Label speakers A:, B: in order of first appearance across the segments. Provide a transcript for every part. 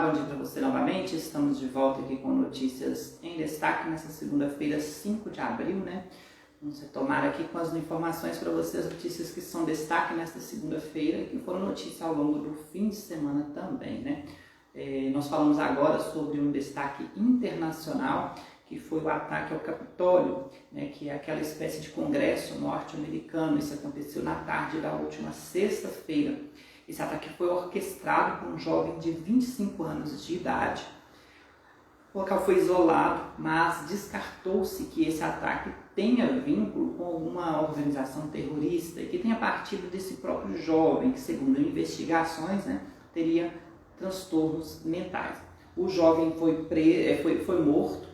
A: bom dia para você novamente. Estamos de volta aqui com notícias em destaque nessa segunda-feira, 5 de abril, né? Vamos retomar aqui com as informações para você, as notícias que são destaque nesta segunda-feira, que foram notícias ao longo do fim de semana também, né? Nós falamos agora sobre um destaque internacional, que foi o ataque ao Capitólio, né, que é aquela espécie de congresso norte-americano. Isso aconteceu na tarde da última sexta-feira. Esse ataque foi orquestrado por um jovem de 25 anos de idade. O local foi isolado, mas descartou-se que esse ataque tenha vínculo com alguma organização terrorista e que tenha partido desse próprio jovem, que, segundo investigações, né, teria transtornos mentais. O jovem foi morto,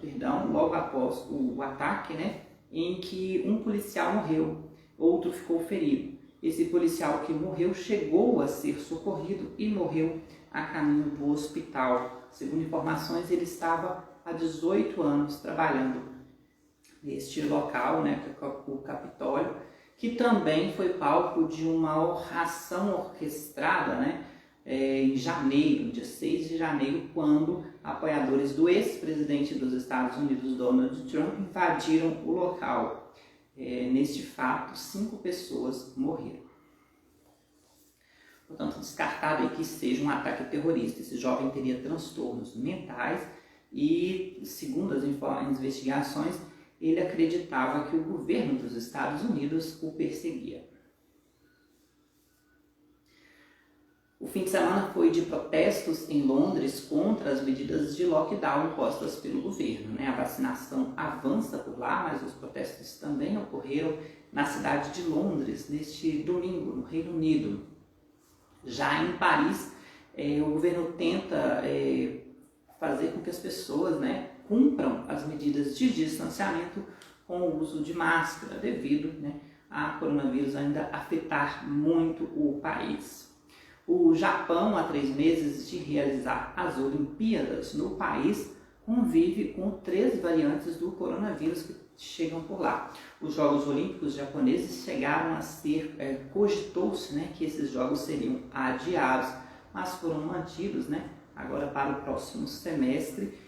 A: logo após o ataque, né, em que um policial morreu, outro ficou ferido. Esse policial que morreu chegou a ser socorrido e morreu a caminho do hospital. Segundo informações, ele estava há 18 anos trabalhando neste local, né, o Capitólio, que também foi palco de uma ação orquestrada, né, em janeiro, dia 6 de janeiro, quando apoiadores do ex-presidente dos Estados Unidos, Donald Trump, invadiram o local. Neste fato, 5 pessoas morreram. Portanto, descartado que seja um ataque terrorista. Esse jovem teria transtornos mentais e, segundo as investigações, ele acreditava que o governo dos Estados Unidos o perseguia. O fim de semana foi de protestos em Londres contra as medidas de lockdown impostas pelo governo, né? A vacinação avança por lá, mas os protestos também ocorreram na cidade de Londres neste domingo, no Reino Unido. Já em Paris, o governo tenta fazer com que as pessoas, né, cumpram as medidas de distanciamento com o uso de máscara, devido, né, a coronavírus ainda afetar muito o país. O Japão, há 3 meses de realizar as Olimpíadas no país, convive com 3 variantes do coronavírus que chegam por lá. Os Jogos Olímpicos japoneses chegaram a ser, cogitou-se, né, que esses jogos seriam adiados, mas foram mantidos, né, agora para o próximo semestre.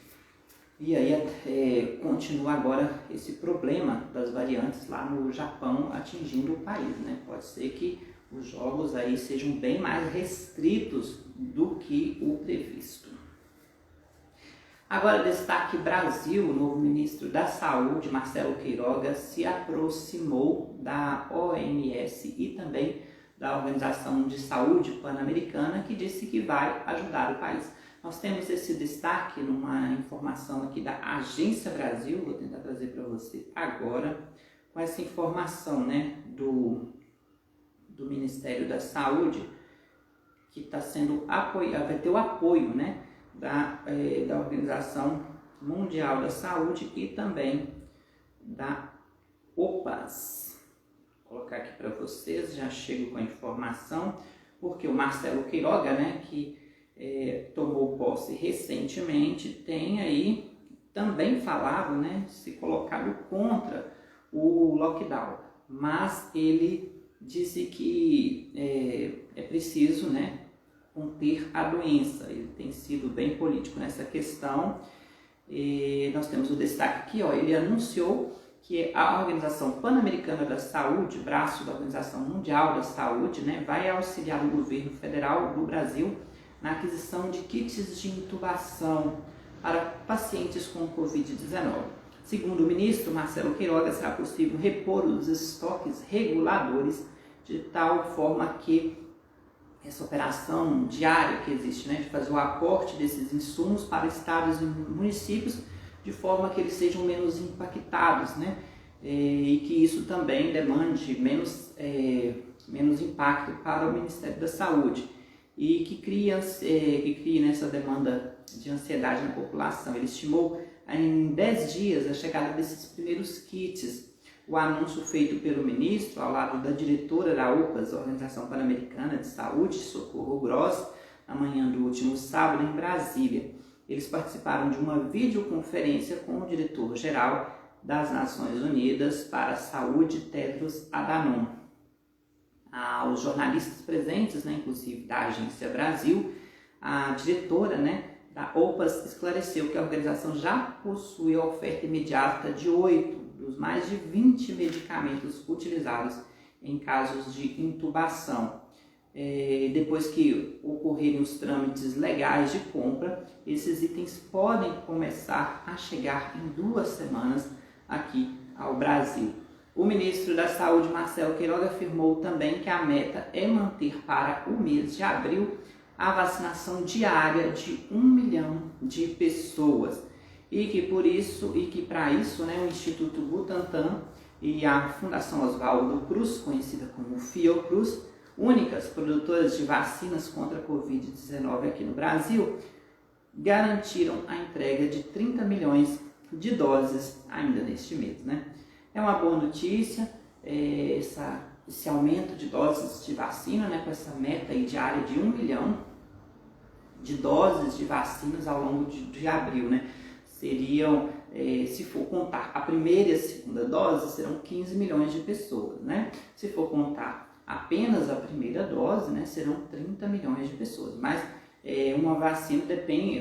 A: E aí continua agora esse problema das variantes lá no Japão atingindo o país, né? Pode ser que os jogos aí sejam bem mais restritos do que o previsto. Agora, destaque Brasil. O novo ministro da Saúde, Marcelo Queiroga, se aproximou da OMS e também da Organização de Saúde Pan-Americana, que disse que vai ajudar o país. Nós temos esse destaque numa informação aqui da Agência Brasil, vou tentar trazer para você agora, com essa informação, né, do Ministério da Saúde, que está sendo apoiado, vai ter o apoio, né, da Organização Mundial da Saúde e também da OPAS. Vou colocar aqui para vocês, já chego com a informação, porque o Marcelo Queiroga, né, que tomou posse recentemente, tem aí também falado, né, se colocado contra o lockdown, mas ele disse que é preciso, né, conter a doença. Ele tem sido bem político nessa questão. Nós temos o destaque aqui, ó, ele anunciou que a Organização Pan-Americana da Saúde, braço da Organização Mundial da Saúde, né, vai auxiliar o governo federal do Brasil na aquisição de kits de intubação para pacientes com Covid-19. Segundo o ministro Marcelo Queiroga, será possível repor os estoques reguladores de tal forma que essa operação diária que existe, né, de fazer o aporte desses insumos para estados e municípios, de forma que eles sejam menos impactados, né, e que isso também demande menos impacto para o Ministério da Saúde e que crie nessa demanda de ansiedade na população. Ele estimou em 10 dias a chegada desses primeiros kits. O anúncio feito pelo ministro, ao lado da diretora da OPAS, Organização Pan-Americana de Saúde, Socorro Gross, na manhã do último sábado em Brasília. Eles participaram de uma videoconferência com o diretor-geral das Nações Unidas para a Saúde, Tedros Adhanom. Aos jornalistas presentes, né, inclusive da Agência Brasil, a diretora, né, da OPAS esclareceu que a organização já possui a oferta imediata de 8 dos mais de 20 medicamentos utilizados em casos de intubação. Depois que ocorrerem os trâmites legais de compra, esses itens podem começar a chegar em 2 semanas aqui ao Brasil. O ministro da Saúde, Marcelo Queiroga, afirmou também que a meta é manter para o mês de abril a vacinação diária de 1 milhão de pessoas e que para isso, o Instituto Butantan e a Fundação Oswaldo Cruz, conhecida como Fiocruz, únicas produtoras de vacinas contra a Covid-19 aqui no Brasil, garantiram a entrega de 30 milhões de doses ainda neste mês. É uma boa notícia esse aumento de doses de vacina, com essa meta aí diária de 1 milhão de doses de vacinas ao longo de abril. Seriam, se for contar a primeira e a segunda dose, serão 15 milhões de pessoas. Se for contar apenas a primeira dose, serão 30 milhões de pessoas. Mas uma vacina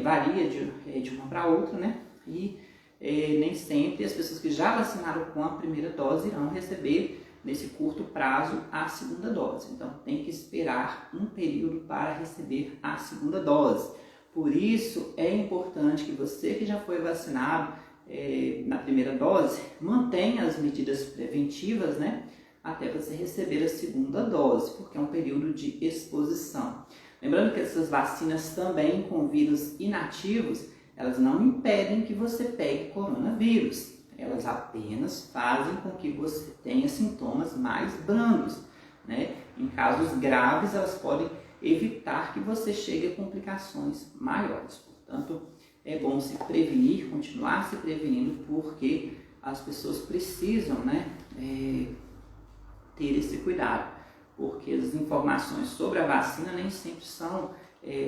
A: varia de uma para outra, e nem sempre as pessoas que já vacinaram com a primeira dose irão receber nesse curto prazo a segunda dose. Então tem que esperar um período para receber a segunda dose. Por isso é importante que você que já foi vacinado na primeira dose mantenha as medidas preventivas, até você receber a segunda dose, porque é um período de exposição. Lembrando que essas vacinas também com vírus inativos, elas não impedem que você pegue coronavírus. Elas apenas fazem com que você tenha sintomas mais brandos. Em casos graves, elas podem evitar que você chegue a complicações maiores. Portanto, é bom se prevenir, continuar se prevenindo, porque as pessoas precisam ter esse cuidado, porque as informações sobre a vacina nem sempre são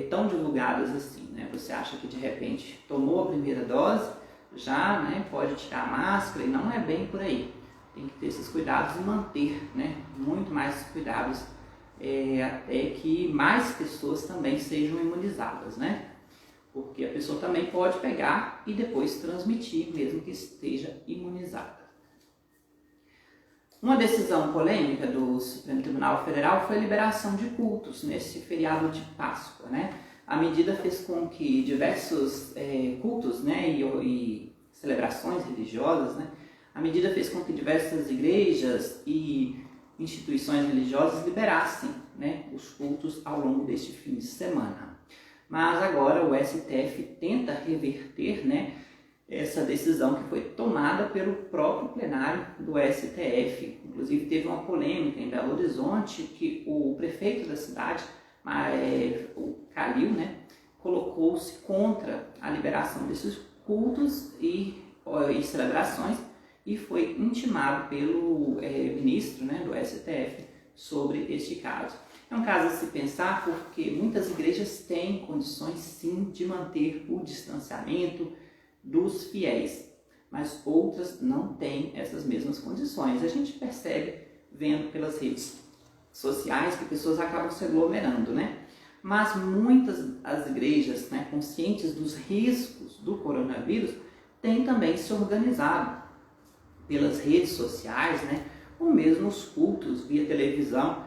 A: tão divulgadas assim. Você acha que de repente tomou a primeira dose, já pode tirar a máscara, e não é bem por aí. Tem que ter esses cuidados e manter muito mais cuidados até que mais pessoas também sejam imunizadas, porque a pessoa também pode pegar e depois transmitir, mesmo que esteja imunizada. Uma decisão polêmica do Supremo Tribunal Federal foi a liberação de cultos nesse feriado de Páscoa. A medida fez com que diversos cultos e celebrações religiosas, a medida fez com que diversas igrejas e instituições religiosas liberassem os cultos ao longo deste fim de semana. Mas agora o STF tenta reverter essa decisão que foi tomada pelo próprio plenário do STF. Inclusive teve uma polêmica em Belo Horizonte que o prefeito da cidade, o Calil, colocou-se contra a liberação desses cultos e celebrações e foi intimado pelo ministro do STF sobre este caso. É um caso a se pensar porque muitas igrejas têm condições sim de manter o distanciamento dos fiéis, mas outras não têm essas mesmas condições. A gente percebe vendo pelas redes sociais que pessoas acabam se aglomerando, Mas muitas as igrejas, conscientes dos riscos do coronavírus, têm também se organizado pelas redes sociais, ou mesmo os cultos via televisão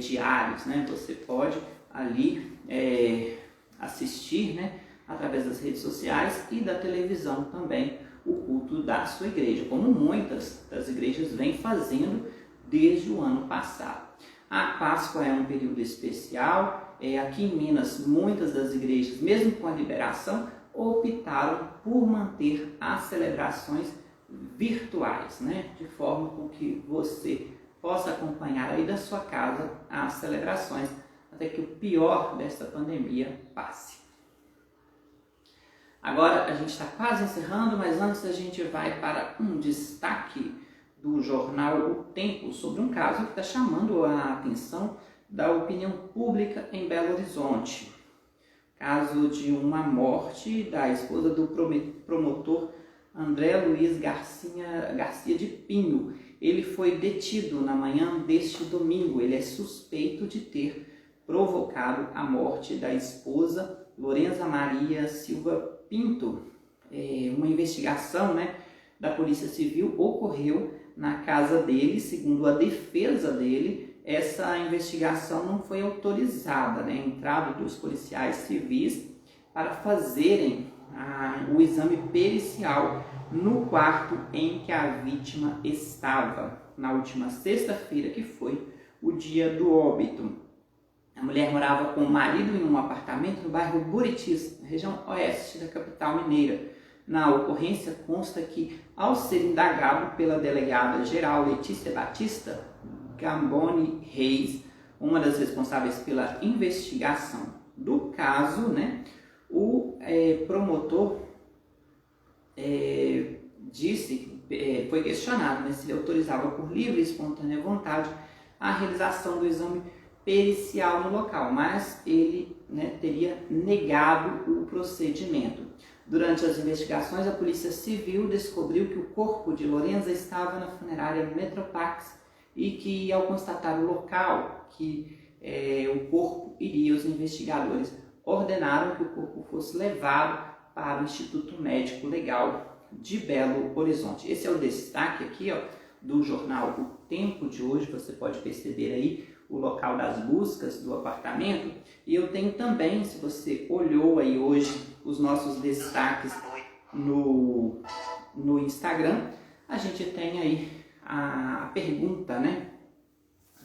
A: diários, Você pode ali assistir, através das redes sociais e da televisão também o culto da sua igreja, como muitas das igrejas vêm fazendo desde o ano passado. A Páscoa é um período especial. Aqui em Minas, muitas das igrejas, mesmo com a liberação, optaram por manter as celebrações virtuais, de forma com que você possa acompanhar aí da sua casa as celebrações, até que o pior desta pandemia passe. Agora a gente está quase encerrando, mas antes a gente vai para um destaque do jornal O Tempo sobre um caso que está chamando a atenção da opinião pública em Belo Horizonte. Caso de uma morte da esposa do promotor André Luiz Garcia de Pinho. Ele foi detido na manhã deste domingo. Ele é suspeito de ter provocado a morte da esposa Lorenza Maria Silva Pinto. Uma investigação, né, da Polícia Civil ocorreu na casa dele. Segundo a defesa dele, essa investigação não foi autorizada, né, a entrada dos policiais civis para fazerem o exame pericial no quarto em que a vítima estava, na última sexta-feira, que foi o dia do óbito. A mulher morava com o marido em um apartamento no bairro Buritis, na região oeste da capital mineira. Na ocorrência consta que, ao ser indagado pela delegada geral Letícia Batista Gamboni Reis, uma das responsáveis pela investigação do caso, né, o promotor foi questionado, né, se ele autorizava por livre e espontânea vontade a realização do exame pericial no local, mas ele, né, teria negado o procedimento. Durante as investigações, a Polícia Civil descobriu que o corpo de Lorenza estava na funerária Metropax e que, ao constatar o local que o corpo iria, os investigadores ordenaram que o corpo fosse levado para o Instituto Médico Legal de Belo Horizonte. Esse é o destaque aqui, ó, do jornal O Tempo de hoje. Você pode perceber aí o local das buscas do apartamento. E eu tenho também, se você olhou aí hoje os nossos destaques no Instagram, a gente tem aí a pergunta, né,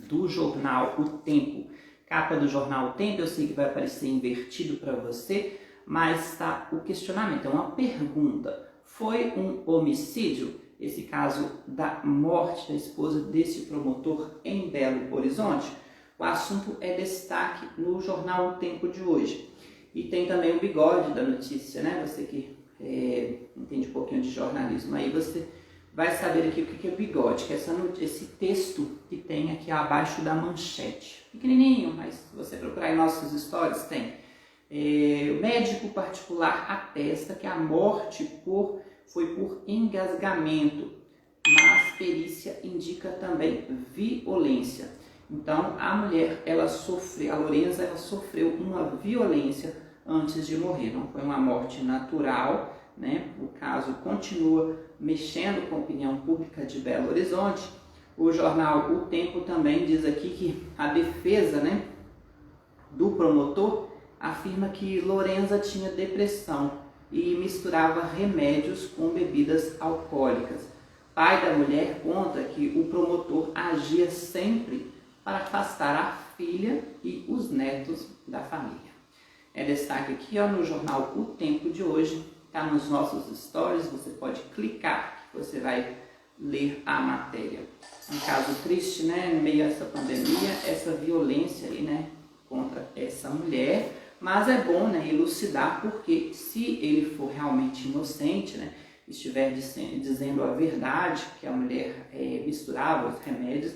A: do jornal O Tempo. Capa do jornal O Tempo, eu sei que vai aparecer invertido para você, mas está o questionamento, é uma pergunta. Foi um homicídio? Esse caso da morte da esposa desse promotor em Belo Horizonte? O assunto é destaque no jornal O Tempo de hoje. E tem também o bigode da notícia, né? Você que entende um pouquinho de jornalismo, aí você vai saber aqui o que é o bigode, que é esse texto que tem aqui abaixo da manchete. Pequenininho, mas se você procurar em nossos stories, tem. O médico particular atesta que a morte foi por engasgamento, mas perícia indica também violência. Então, a mulher, a Lorenza, ela sofreu uma violência antes de morrer. Não foi uma morte natural, né? O caso continua mexendo com a opinião pública de Belo Horizonte. O jornal O Tempo também diz aqui que a defesa, né, do promotor afirma que Lorenza tinha depressão e misturava remédios com bebidas alcoólicas. Pai da mulher conta que o promotor agia sempre para afastar a filha e os netos da família. É destaque aqui, ó, no jornal O Tempo de hoje, está nos nossos stories, você pode clicar que você vai ler a matéria. Um caso triste, né, em meio a essa pandemia, essa violência aí, né, contra essa mulher, mas é bom, né, elucidar, porque se ele for realmente inocente, né, estiver dizendo a verdade, que a mulher misturava os remédios,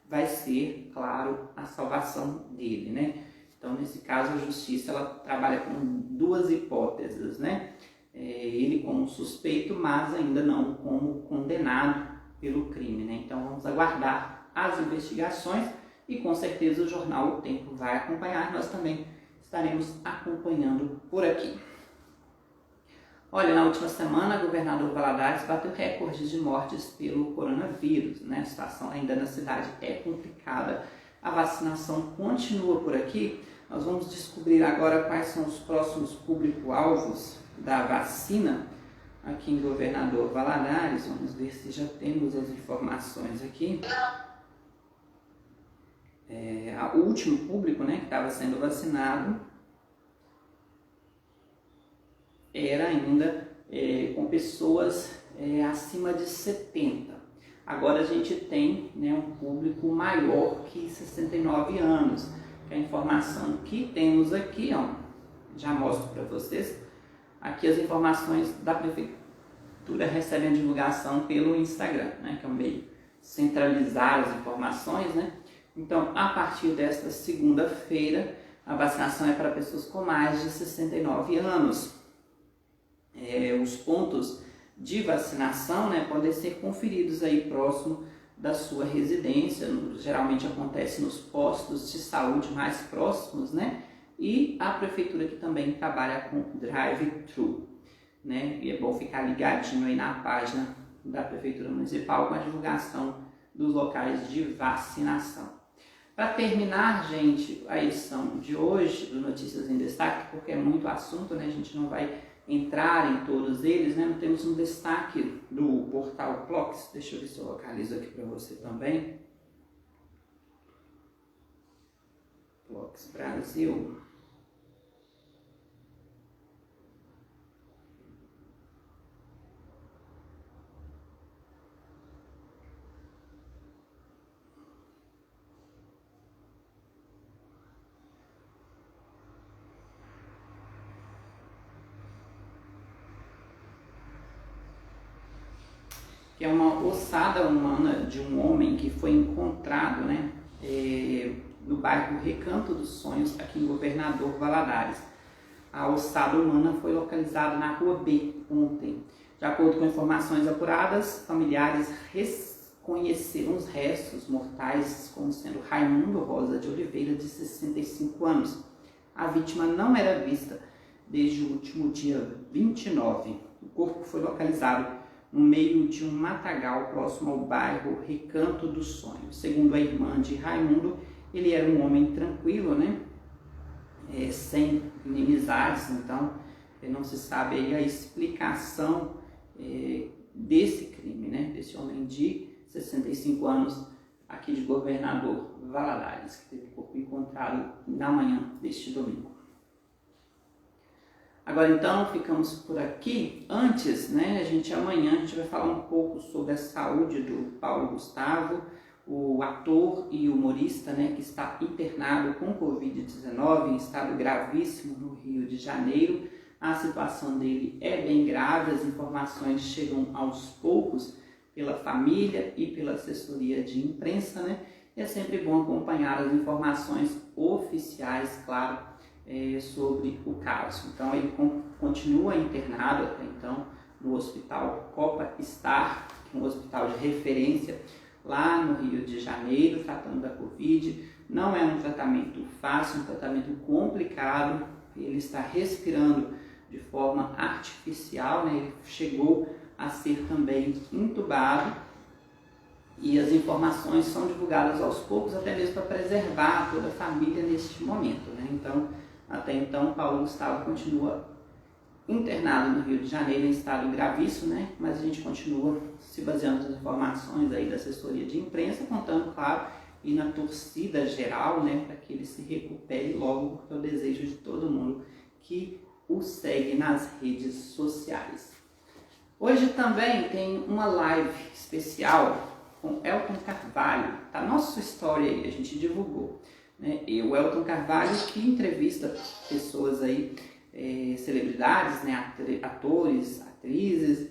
A: vai ser, claro, a salvação dele, né? Então, nesse caso, a justiça ela trabalha com duas hipóteses, né? Ele como suspeito, mas ainda não como condenado pelo crime, né? Então, vamos aguardar as investigações e, com certeza, o jornal O Tempo vai acompanhar. Nós também estaremos acompanhando por aqui. Olha, na última semana, o governador Valadares bateu recordes de mortes pelo coronavírus, né? A situação ainda na cidade é complicada. A vacinação continua por aqui. Nós vamos descobrir agora quais são os próximos público-alvos da vacina aqui em Governador Valadares. Vamos ver se já temos as informações aqui. O último público, né, que estava sendo vacinado era ainda com pessoas acima de 70. Agora a gente tem, né, um público maior que 69 anos. A informação que temos aqui, ó, já mostro para vocês. Aqui as informações da Prefeitura recebem a divulgação pelo Instagram, né, que é um meio centralizar as informações, né? Então, a partir desta segunda-feira, a vacinação é para pessoas com mais de 69 anos. Os pontos de vacinação, né, podem ser conferidos aí próximo da sua residência. Geralmente acontece nos postos de saúde mais próximos, né, e a prefeitura que também trabalha com drive-thru, né? E é bom ficar ligadinho aí na página da Prefeitura Municipal com a divulgação dos locais de vacinação. Para terminar, gente, a edição de hoje do Notícias em Destaque, porque é muito assunto, né? A gente não vai entrar em todos eles, né? Temos um destaque do portal Plox, deixa eu ver se eu localizo aqui para você também. Plox Brasil. Que é uma ossada humana de um homem que foi encontrado, né, no bairro Recanto dos Sonhos, aqui em Governador Valadares. A ossada humana foi localizada na Rua B ontem. De acordo com informações apuradas, familiares reconheceram os restos mortais como sendo Raimundo Rosa de Oliveira, de 65 anos. A vítima não era vista desde o último dia 29. O corpo foi localizado no meio de um matagal próximo ao bairro Recanto dos Sonhos. Segundo a irmã de Raimundo, ele era um homem tranquilo, né? Sem inimizades, então não se sabe aí a explicação desse crime, né? Desse homem de 65 anos aqui de Governador Valadares, que teve o corpo encontrado na manhã deste domingo. Agora então, ficamos por aqui. Antes, né, amanhã a gente vai falar um pouco sobre a saúde do Paulo Gustavo, o ator e humorista, né, que está internado com Covid-19 em estado gravíssimo no Rio de Janeiro. A situação dele é bem grave, as informações chegam aos poucos pela família e pela assessoria de imprensa, né? E é sempre bom acompanhar as informações oficiais, claro, sobre o caso. Então ele continua internado até então no Hospital Copa Star, que é um hospital de referência lá no Rio de Janeiro, tratando da Covid. Não é um tratamento fácil, um tratamento complicado. Ele está respirando de forma artificial, né? Ele chegou a ser também intubado e as informações são divulgadas aos poucos, até mesmo para preservar toda a família neste momento, né? Então, até então, Paulo Gustavo continua internado no Rio de Janeiro em estado gravíssimo, né? Mas a gente continua se baseando nas informações aí da assessoria de imprensa, contando, claro, e na torcida geral, né? Para que ele se recupere logo, porque é o desejo de todo mundo que o segue nas redes sociais. Hoje também tem uma live especial com Elton Carvalho, tá? Nossa história aí, a gente divulgou, né? E o Elton Carvalho que entrevista pessoas aí, celebridades, né? Atores, atrizes,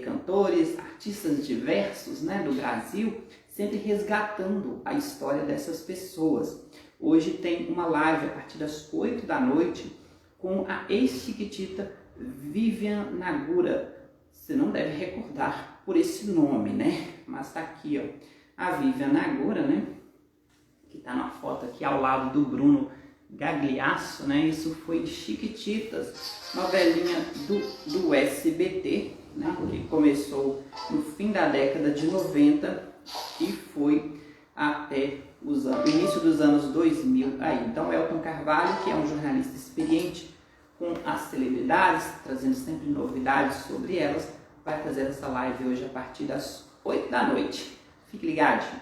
A: cantores, artistas diversos, né? Do Brasil, sempre resgatando a história dessas pessoas. Hoje tem uma live a partir das 8 da noite com a ex-chiquitita Vivian Nagura. Você não deve recordar por esse nome, né? Mas tá aqui, ó, a Vivian Nagura, né? Que tá na foto aqui ao lado do Bruno Gagliasso, né? Isso foi Chiquititas, novelinha do SBT, né? Que começou no fim da década de 90 e foi até o início dos anos 2000 aí. Então, Elton Carvalho, que é um jornalista experiente com as celebridades, trazendo sempre novidades sobre elas, vai fazer essa live hoje a partir das 8 da noite. Fique ligadinho.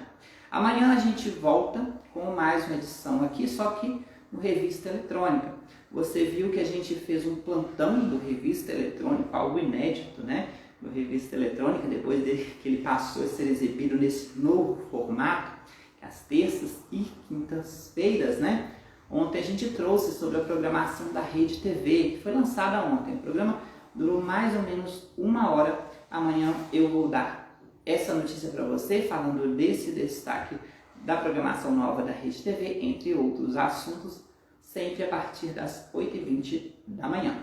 A: Amanhã a gente volta com mais uma edição aqui, só que no Revista Eletrônica. Você viu que a gente fez um plantão do Revista Eletrônica, algo inédito, né? No Revista Eletrônica, depois que ele passou a ser exibido nesse novo formato, às terças e quintas-feiras, né? Ontem a gente trouxe sobre a programação da Rede TV, que foi lançada ontem. O programa durou mais ou menos 1 hora. Amanhã eu vou dar essa notícia para você, falando desse destaque da programação nova da Rede TV, entre outros assuntos, sempre a partir das 8h20 da manhã.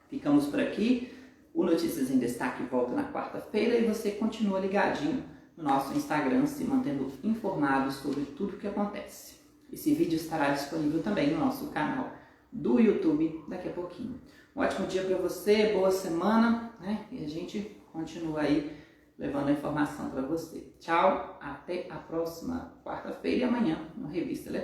A: Ficamos por aqui. O Notícias em Destaque volta na quarta-feira e você continua ligadinho no nosso Instagram, se mantendo informado sobre tudo o que acontece. Esse vídeo estará disponível também no nosso canal do YouTube daqui a pouquinho. Um ótimo dia para você, boa semana, né? E a gente continua aí levando a informação para você. Tchau, até a próxima quarta-feira e amanhã no Revista Eletrônica.